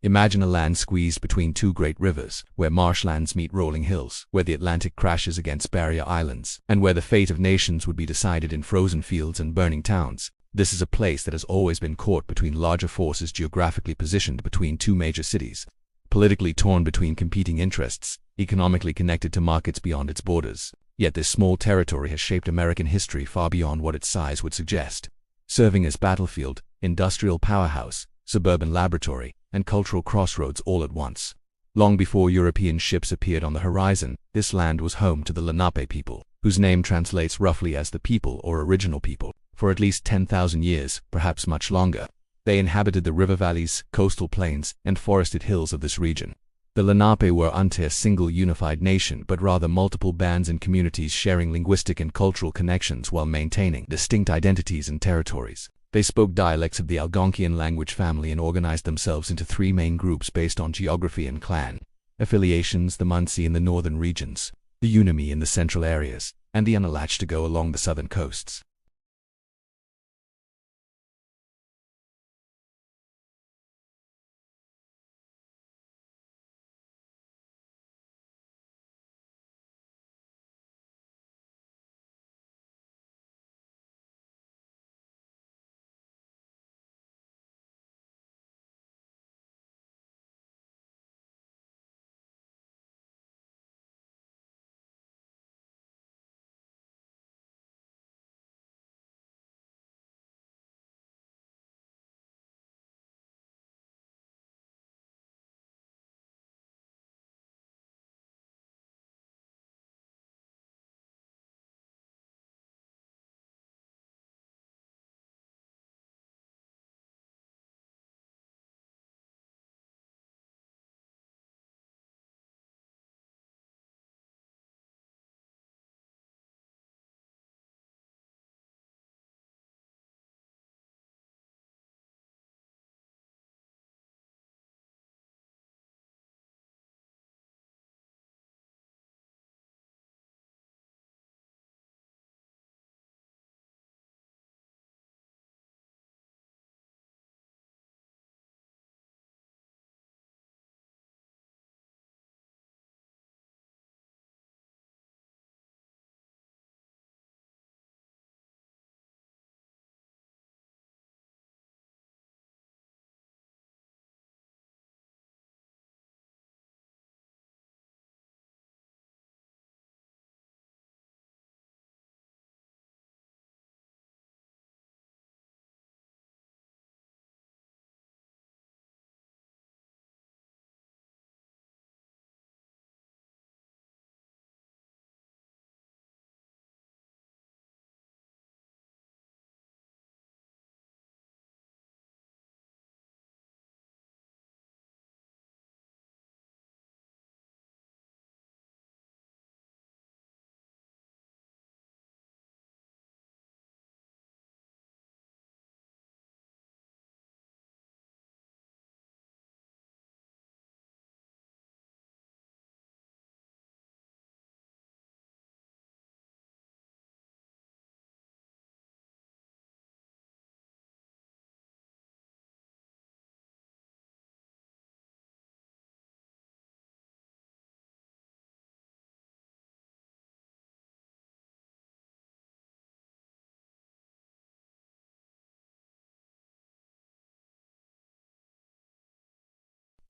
Imagine a land squeezed between two great rivers, where marshlands meet rolling hills, where the Atlantic crashes against barrier islands, and where the fate of nations would be decided in frozen fields and burning towns. This is a place that has always been caught between larger forces, geographically positioned between two major cities, politically torn between competing interests, economically connected to markets beyond its borders. Yet this small territory has shaped American history far beyond what its size would suggest, serving as battlefield, industrial powerhouse, suburban laboratory, and cultural crossroads all at once. Long before European ships appeared on the horizon, this land was home to the Lenape people, whose name translates roughly as the people or original people. For at least 10,000 years, perhaps much longer, they inhabited the river valleys, coastal plains, and forested hills of this region. The Lenape were not a single unified nation, but rather multiple bands and communities sharing linguistic and cultural connections while maintaining distinct identities and territories. They spoke dialects of the Algonquian language family and organized themselves into three main groups based on geography and clan affiliations: the Munsee in the northern regions, the Unami in the central areas, and the Unalachtigo along the southern coasts.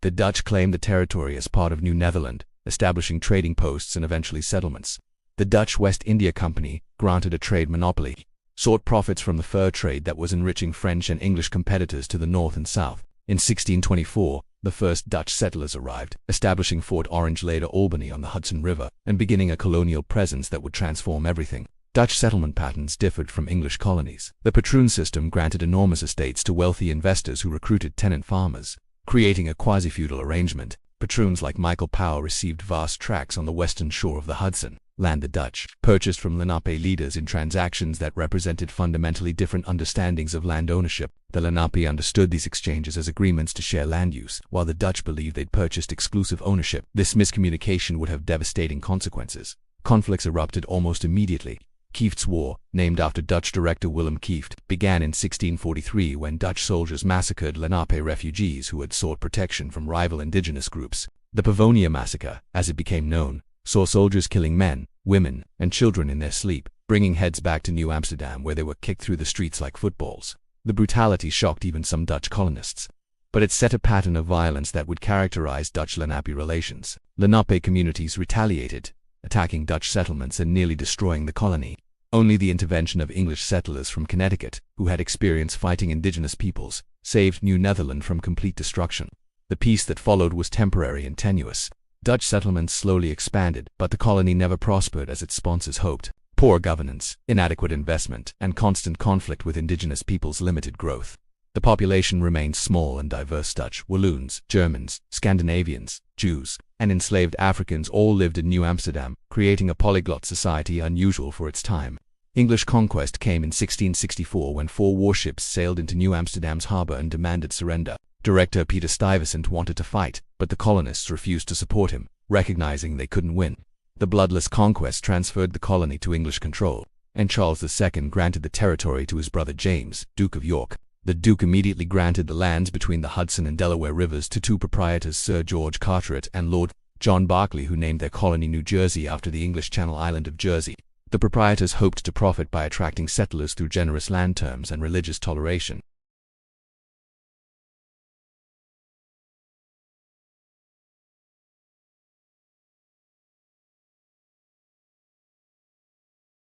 The Dutch claimed the territory as part of New Netherland, establishing trading posts and eventually settlements. The Dutch West India Company, granted a trade monopoly, sought profits from the fur trade that was enriching French and English competitors to the north and south. In 1624, the first Dutch settlers arrived, establishing Fort Orange, later Albany, on the Hudson River, and beginning a colonial presence that would transform everything. Dutch settlement patterns differed from English colonies. The patroon system granted enormous estates to wealthy investors who recruited tenant farmers, creating a quasi-feudal arrangement. Patroons like Michael Powell received vast tracts on the western shore of the Hudson, land the Dutch purchased from Lenape leaders in transactions that represented fundamentally different understandings of land ownership. The Lenape understood these exchanges as agreements to share land use, while the Dutch believed they'd purchased exclusive ownership. This miscommunication would have devastating consequences. Conflicts erupted almost immediately. Kieft's War, named after Dutch director Willem Kieft, began in 1643 when Dutch soldiers massacred Lenape refugees who had sought protection from rival indigenous groups. The Pavonia Massacre, as it became known, saw soldiers killing men, women, and children in their sleep, bringing heads back to New Amsterdam where they were kicked through the streets like footballs. The brutality shocked even some Dutch colonists. But it set a pattern of violence that would characterize Dutch-Lenape relations. Lenape communities retaliated, attacking Dutch settlements and nearly destroying the colony. Only the intervention of English settlers from Connecticut, who had experience fighting indigenous peoples, saved New Netherland from complete destruction. The peace that followed was temporary and tenuous. Dutch settlements slowly expanded, but the colony never prospered as its sponsors hoped. Poor governance, inadequate investment, and constant conflict with indigenous peoples limited growth. The population remained small and diverse. Dutch, Walloons, Germans, Scandinavians, Jews, and enslaved Africans all lived in New Amsterdam, creating a polyglot society unusual for its time. English conquest came in 1664 when 4 warships sailed into New Amsterdam's harbor and demanded surrender. Director Peter Stuyvesant wanted to fight, but the colonists refused to support him, recognizing they couldn't win. The bloodless conquest transferred the colony to English control, and Charles II granted the territory to his brother James, Duke of York. The Duke immediately granted the lands between the Hudson and Delaware rivers to 2 proprietors, Sir George Carteret and Lord John Berkeley, who named their colony New Jersey after the English Channel island of Jersey. The proprietors hoped to profit by attracting settlers through generous land terms and religious toleration.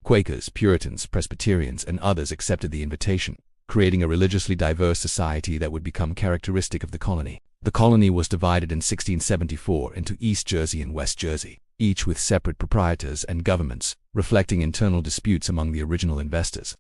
Quakers, Puritans, Presbyterians, and others accepted the invitation, creating a religiously diverse society that would become characteristic of the colony. The colony was divided in 1674 into East Jersey and West Jersey, each with separate proprietors and governments, reflecting internal disputes among the original investors.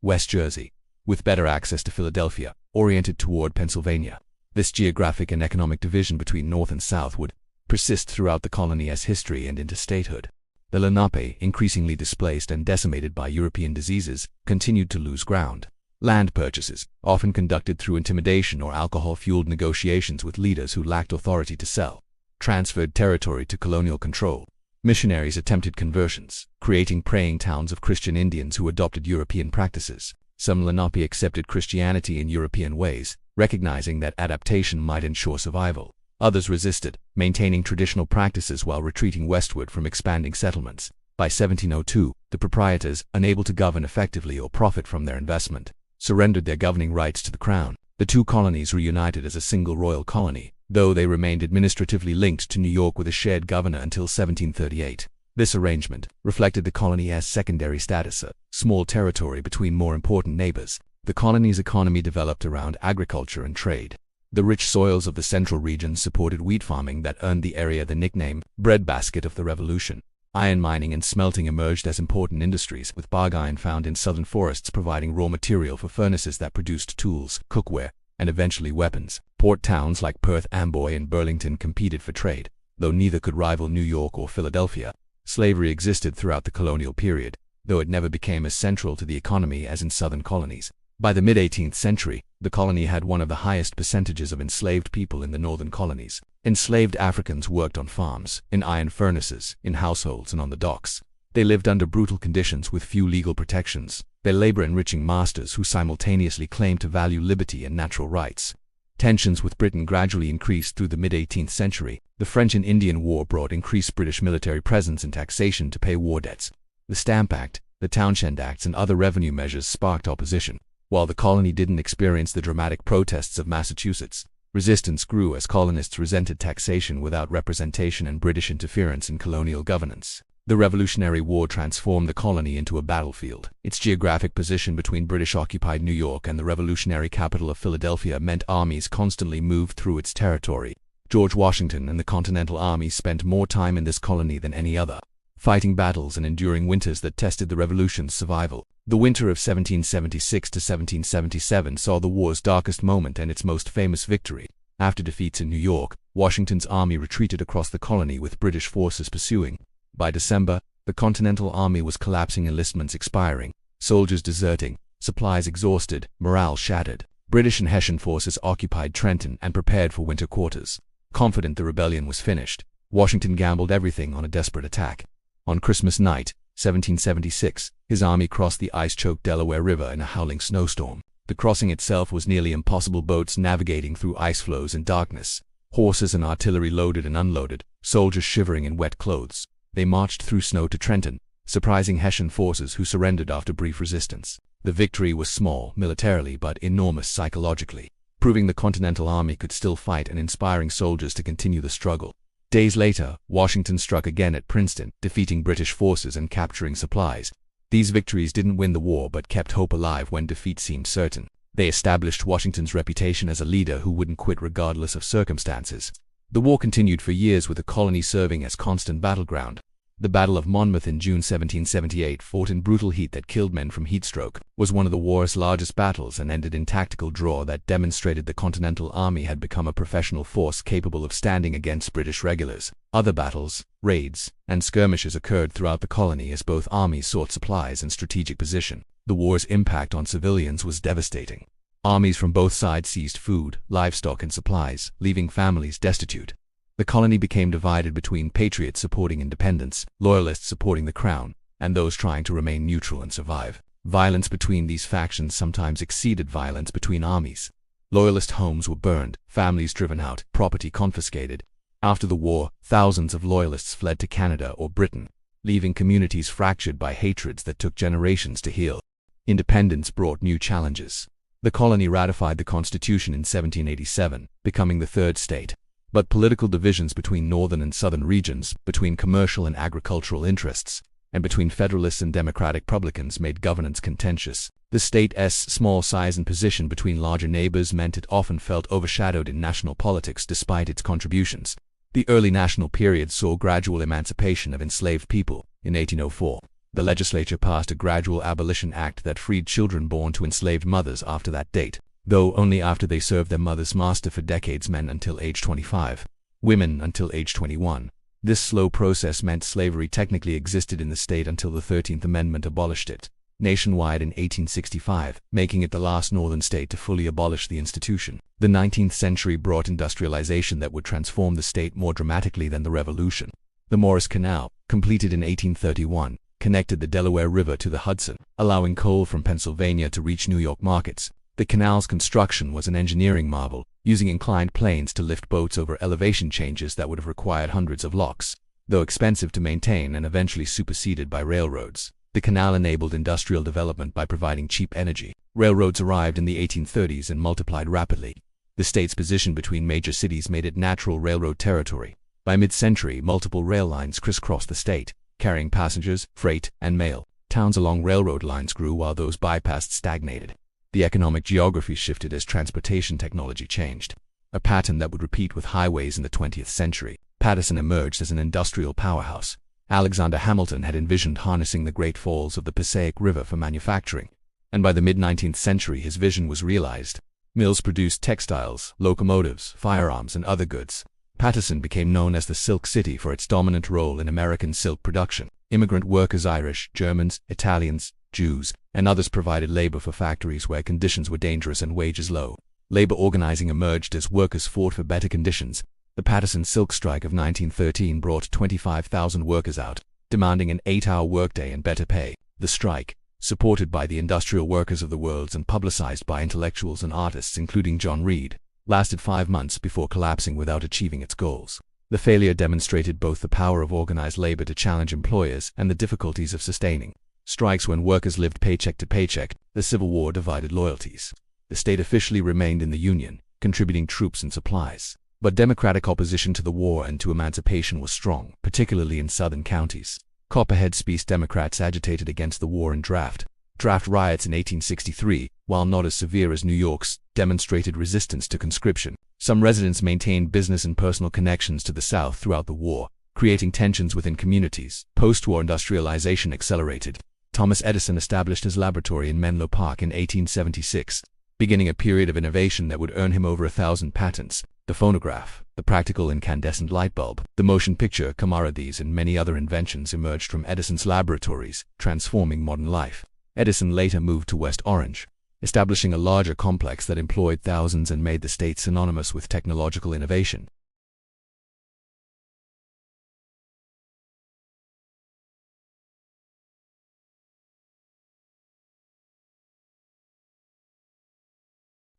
West Jersey, with better access to Philadelphia, oriented toward Pennsylvania. This geographic and economic division between North and South would persist throughout the colony as history and into statehood. The Lenape, increasingly displaced and decimated by European diseases, continued to lose ground. Land purchases, often conducted through intimidation or alcohol-fueled negotiations with leaders who lacked authority to sell, transferred territory to colonial control. Missionaries attempted conversions, creating praying towns of Christian Indians who adopted European practices. Some Lenape accepted Christianity in European ways, recognizing that adaptation might ensure survival. Others resisted, maintaining traditional practices while retreating westward from expanding settlements. By 1702, the proprietors, unable to govern effectively or profit from their investment, surrendered their governing rights to the crown. The 2 colonies reunited as a single royal colony, though they remained administratively linked to New York with a shared governor until 1738. This arrangement reflected the colony as secondary status, a small territory between more important neighbors. The colony's economy developed around agriculture and trade. The rich soils of the central region supported wheat farming that earned the area the nickname breadbasket of the Revolution. Iron mining and smelting emerged as important industries, with bog iron found in southern forests providing raw material for furnaces that produced tools, cookware, and eventually weapons. Port towns like Perth Amboy and Burlington competed for trade, though neither could rival New York or Philadelphia. Slavery existed throughout the colonial period, though it never became as central to the economy as in southern colonies. By the mid-18th century, the colony had one of the highest percentages of enslaved people in the northern colonies. Enslaved Africans worked on farms, in iron furnaces, in households, and on the docks. They lived under brutal conditions with few legal protections, their labor enriching masters who simultaneously claimed to value liberty and natural rights. Tensions with Britain gradually increased through the mid-18th century. The French and Indian War brought increased British military presence and taxation to pay war debts. The Stamp Act, the Townshend Acts, and other revenue measures sparked opposition. While the colony didn't experience the dramatic protests of Massachusetts, resistance grew as colonists resented taxation without representation and British interference in colonial governance. The Revolutionary War transformed the colony into a battlefield. Its geographic position between British-occupied New York and the revolutionary capital of Philadelphia meant armies constantly moved through its territory. George Washington and the Continental Army spent more time in this colony than any other, fighting battles and enduring winters that tested the Revolution's survival. The winter of 1776 to 1777 saw the war's darkest moment and its most famous victory. After defeats in New York, Washington's army retreated across the colony with British forces pursuing. By December, the Continental Army was collapsing, enlistments expiring, soldiers deserting, supplies exhausted, morale shattered. British and Hessian forces occupied Trenton and prepared for winter quarters. Confident the rebellion was finished, Washington gambled everything on a desperate attack. On Christmas night, 1776, his army crossed the ice-choked Delaware River in a howling snowstorm. The crossing itself was nearly impossible, boats navigating through ice floes in darkness, horses and artillery loaded and unloaded, soldiers shivering in wet clothes. They marched through snow to Trenton, surprising Hessian forces who surrendered after brief resistance. The victory was small militarily but enormous psychologically, proving the Continental Army could still fight and inspiring soldiers to continue the struggle. Days later, Washington struck again at Princeton, defeating British forces and capturing supplies. These victories didn't win the war but kept hope alive when defeat seemed certain. They established Washington's reputation as a leader who wouldn't quit regardless of circumstances. The war continued for years with the colony serving as constant battleground. The Battle of Monmouth in June 1778, fought in brutal heat that killed men from heatstroke, was one of the war's largest battles and ended in tactical draw that demonstrated the Continental Army had become a professional force capable of standing against British regulars. Other battles, raids, and skirmishes occurred throughout the colony as both armies sought supplies and strategic position. The war's impact on civilians was devastating. Armies from both sides seized food, livestock, and supplies, leaving families destitute. The colony became divided between patriots supporting independence, loyalists supporting the crown, and those trying to remain neutral and survive. Violence between these factions sometimes exceeded violence between armies. Loyalist homes were burned, families driven out, property confiscated. After the war, thousands of loyalists fled to Canada or Britain, leaving communities fractured by hatreds that took generations to heal. Independence brought new challenges. The colony ratified the Constitution in 1787, becoming the third state. But political divisions between northern and southern regions, between commercial and agricultural interests, and between Federalists and Democratic Republicans made governance contentious. The state's small size and position between larger neighbors meant it often felt overshadowed in national politics despite its contributions. The early national period saw gradual emancipation of enslaved people. In 1804, the legislature passed a Gradual Abolition Act that freed children born to enslaved mothers after that date, though only after they served their mother's master for decades, men until age 25, women until age 21. This slow process meant slavery technically existed in the state until the 13th Amendment abolished it nationwide in 1865, making it the last northern state to fully abolish the institution. The 19th century brought industrialization that would transform the state more dramatically than the Revolution. The Morris Canal, completed in 1831, connected the Delaware River to the Hudson, allowing coal from Pennsylvania to reach New York markets. The canal's construction was an engineering marvel, using inclined planes to lift boats over elevation changes that would have required hundreds of locks. Though expensive to maintain and eventually superseded by railroads, the canal enabled industrial development by providing cheap energy. Railroads arrived in the 1830s and multiplied rapidly. The state's position between major cities made it natural railroad territory. By mid-century, multiple rail lines crisscrossed the state, carrying passengers, freight, and mail. Towns along railroad lines grew while those bypassed stagnated. The economic geography shifted as transportation technology changed, a pattern that would repeat with highways in the 20th century. Paterson emerged as an industrial powerhouse. Alexander Hamilton had envisioned harnessing the Great Falls of the Passaic River for manufacturing, and by the mid-19th century his vision was realized. Mills produced textiles, locomotives, firearms, and other goods. Paterson became known as the Silk City for its dominant role in American silk production. Immigrant workers, Irish, Germans, Italians, Jews, and others provided labor for factories where conditions were dangerous and wages low. Labor organizing emerged as workers fought for better conditions. The Paterson Silk Strike of 1913 brought 25,000 workers out, demanding an 8-hour workday and better pay. The strike, supported by the industrial workers of the world and publicized by intellectuals and artists including John Reed, lasted 5 months before collapsing without achieving its goals. The failure demonstrated both the power of organized labor to challenge employers and the difficulties of sustaining strikes when workers lived paycheck to paycheck. The Civil War divided loyalties. The state officially remained in the Union, contributing troops and supplies. But Democratic opposition to the war and to emancipation was strong, particularly in southern counties. Copperhead Speech Democrats agitated against the war and draft riots in 1863, while not as severe as New York's, demonstrated resistance to conscription. Some residents maintained business and personal connections to the South throughout the war, creating tensions within communities. Post-war industrialization accelerated. Thomas Edison established his laboratory in Menlo Park in 1876, beginning a period of innovation that would earn him over 1,000 patents. The phonograph, the practical incandescent light bulb, the motion picture camera, these and many other inventions emerged from Edison's laboratories, transforming modern life. Edison later moved to West Orange, establishing a larger complex that employed thousands and made the state synonymous with technological innovation.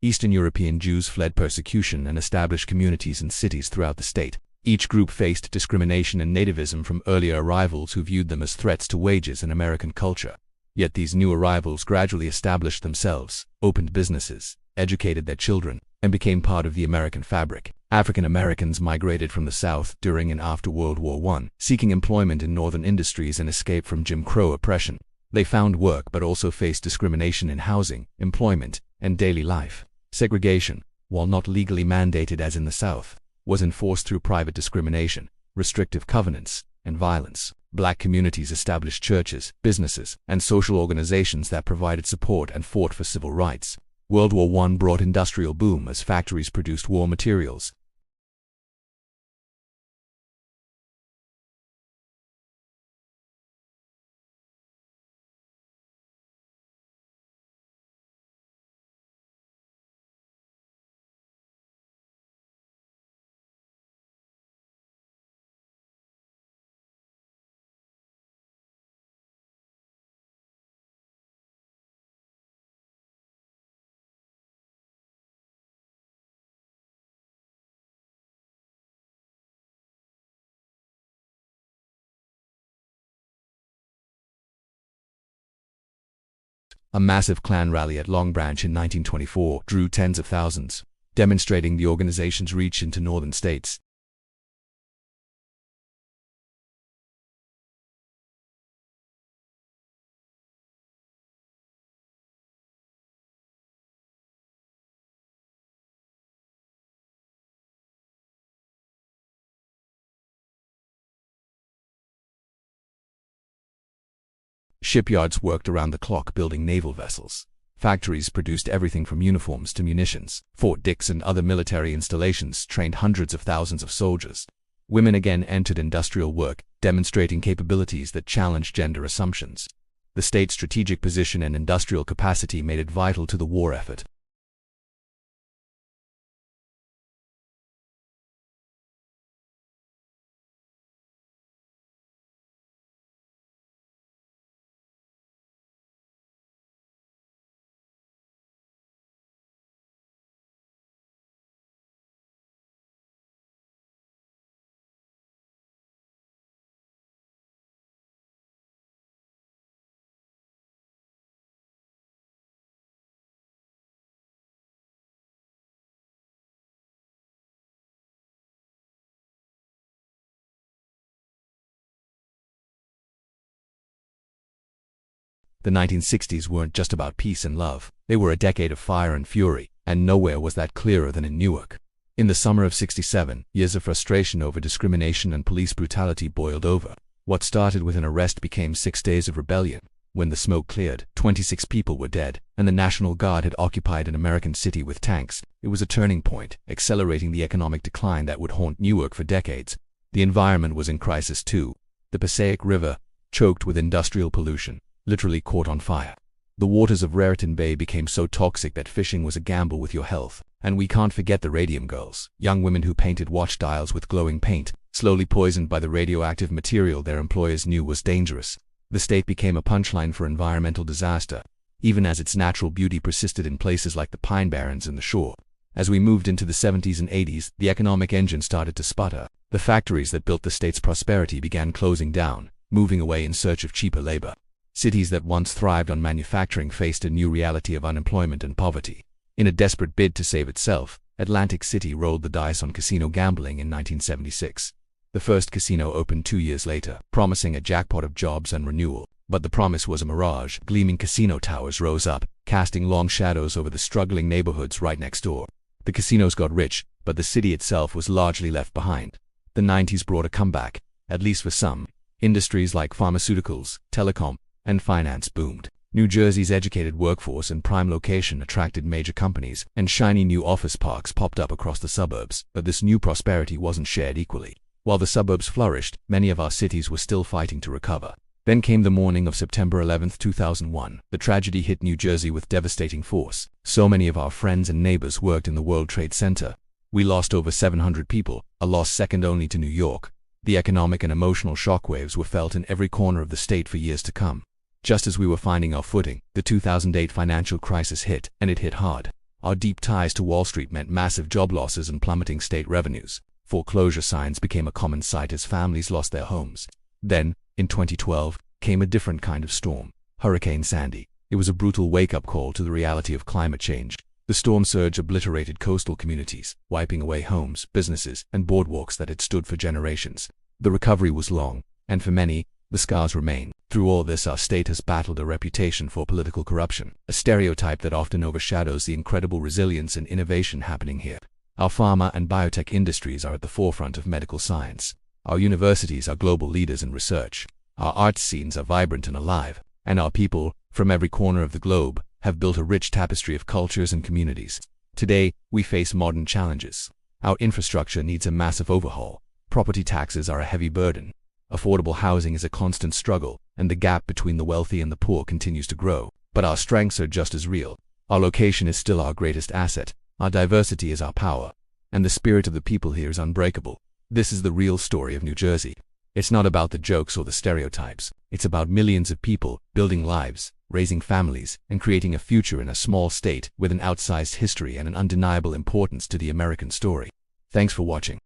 Eastern European Jews fled persecution and established communities and cities throughout the state. Each group faced discrimination and nativism from earlier arrivals who viewed them as threats to wages and American culture. Yet these new arrivals gradually established themselves, opened businesses, educated their children, and became part of the American fabric. African Americans migrated from the South during and after World War I, seeking employment in northern industries and escape from Jim Crow oppression. They found work but also faced discrimination in housing, employment, and daily life. Segregation, while not legally mandated as in the South, was enforced through private discrimination, restrictive covenants, and violence. Black communities established churches, businesses, and social organizations that provided support and fought for civil rights. World War I brought industrial boom as factories produced war materials. A massive Klan rally at Long Branch in 1924 drew tens of thousands, demonstrating the organization's reach into northern states. Shipyards worked around the clock building naval vessels. Factories produced everything from uniforms to munitions. Fort Dix and other military installations trained hundreds of thousands of soldiers. Women again entered industrial work, demonstrating capabilities that challenged gender assumptions. The state's strategic position and industrial capacity made it vital to the war effort. The 1960s weren't just about peace and love. They were a decade of fire and fury, and nowhere was that clearer than in Newark. In the summer of '67, years of frustration over discrimination and police brutality boiled over. What started with an arrest became 6 days of rebellion. When the smoke cleared, 26 people were dead, and the National Guard had occupied an American city with tanks. It was a turning point, accelerating the economic decline that would haunt Newark for decades. The environment was in crisis too. The Passaic River, choked with industrial pollution, literally caught on fire. The waters of Raritan Bay became so toxic that fishing was a gamble with your health. And we can't forget the radium girls, young women who painted watch dials with glowing paint, slowly poisoned by the radioactive material their employers knew was dangerous. The state became a punchline for environmental disaster, even as its natural beauty persisted in places like the Pine Barrens and the shore. As we moved into the 70s and 80s, the economic engine started to sputter. The factories that built the state's prosperity began closing down, moving away in search of cheaper labor. Cities that once thrived on manufacturing faced a new reality of unemployment and poverty. In a desperate bid to save itself, Atlantic City rolled the dice on casino gambling in 1976. The first casino opened 2 years later, promising a jackpot of jobs and renewal. But the promise was a mirage. Gleaming casino towers rose up, casting long shadows over the struggling neighborhoods right next door. The casinos got rich, but the city itself was largely left behind. The 90s brought a comeback, at least for some. Industries like pharmaceuticals, telecom, and finance boomed. New Jersey's educated workforce and prime location attracted major companies, and shiny new office parks popped up across the suburbs. But this new prosperity wasn't shared equally. While the suburbs flourished, many of our cities were still fighting to recover. Then came the morning of September 11, 2001. The tragedy hit New Jersey with devastating force. So many of our friends and neighbors worked in the World Trade Center. We lost over 700 people, a loss second only to New York. The economic and emotional shockwaves were felt in every corner of the state for years to come. Just as we were finding our footing, the 2008 financial crisis hit, and it hit hard. Our deep ties to Wall Street meant massive job losses and plummeting state revenues. Foreclosure signs became a common sight as families lost their homes. Then, in 2012, came a different kind of storm, Hurricane Sandy. It was a brutal wake-up call to the reality of climate change. The storm surge obliterated coastal communities, wiping away homes, businesses, and boardwalks that had stood for generations. The recovery was long, and for many, the scars remain. Through all this, our state has battled a reputation for political corruption, a stereotype that often overshadows the incredible resilience and innovation happening here. Our pharma and biotech industries are at the forefront of medical science. Our universities are global leaders in research. Our arts scenes are vibrant and alive. And our people, from every corner of the globe, have built a rich tapestry of cultures and communities. Today, we face modern challenges. Our infrastructure needs a massive overhaul. Property taxes are a heavy burden. Affordable housing is a constant struggle, and the gap between the wealthy and the poor continues to grow. But our strengths are just as real. Our location is still our greatest asset. Our diversity is our power. And the spirit of the people here is unbreakable. This is the real story of New Jersey. It's not about the jokes or the stereotypes. It's about millions of people building lives, raising families, and creating a future in a small state with an outsized history and an undeniable importance to the American story. Thanks for watching.